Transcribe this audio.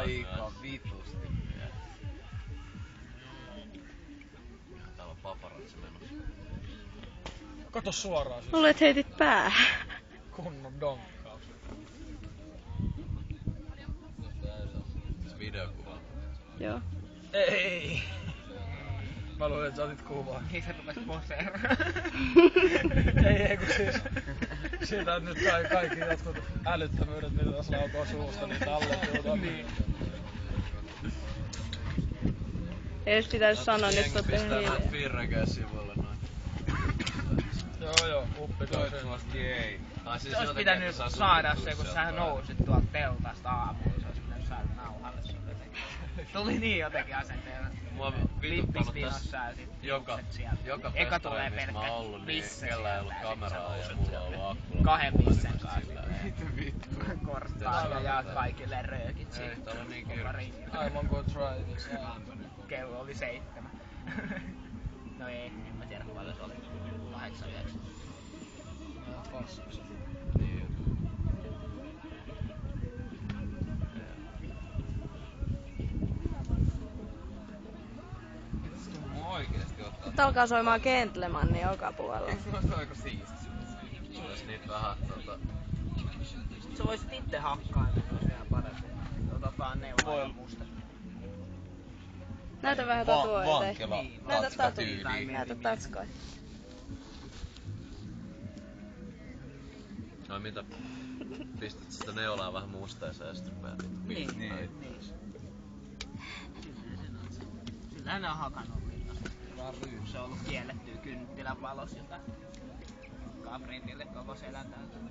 aika vitusti vielä. Täällä on paparazzi menossa. Kato suoraan siis. Luulet heitit päähän. Kunnon donkkaus. Tässä videokuva. Joo. Ei. Mä luulin, että sä otit kuvaa. Niin se rupes poseeraan. Ei kun siis. Siitä nyt sai kaikki jotkut älyttömyydet, mitä tässä laukoo suusta, niin tallentuu tonne. Niin. Ei edes pitäis sanoa, nyt Jengi ootte pistää hiljaa. näitä Firrekeä sivuille noin. Joo, uppi toisen. Toivottavasti ei. Ai siis Ois jotenkin, pitänyt että saa saada suljettua se, kun sieltä sä päin. nousit tuolta teltasta aamulla, se ois pitänyt saada nauhalle sun jotenkin. Tuli niin jotenkin asenteella. Mua Lippis vituttanut vinossa tässä ja sit joka hiukset sieltä. Eka tulee festari, missä mä oon ollut, niin visse kellään ei ollut sieltä ja sit kameraa sä ja nouset mulla on ollut akkulla. kahden vissen kanssa. Mitä vittu? Korttaa ja jaat kaikille röökit Ei, siitä. täällä on niin Koko kiire. ringi. I'm gonna try this. Kello oli 7. No ei, en mä tiedä paljon se oli. 8, 9. Paskas. Niin. Pitäisikö mun oikeesti ottaa? Nyt alkaa soimaan Gentleman joka puolella. Eikö se olisi aika siisti? Se olisi niitä vähän Sä voisit itse hakkaa, niin se olisi vielä parempi. Otetaan neuvoa ja musta. Näytä vähän tatuointeja. vankila Näytä tatskatyyliä. Näytä tatskoja. No mitä? Pistät sitä neulaa vähän musteeseen ja sit rupeaa Niin. Sillähän ne on hakannut linnasta. Se on ollut kiellettyä kynttilän valos, jota Gabrielille koko selän täytyy.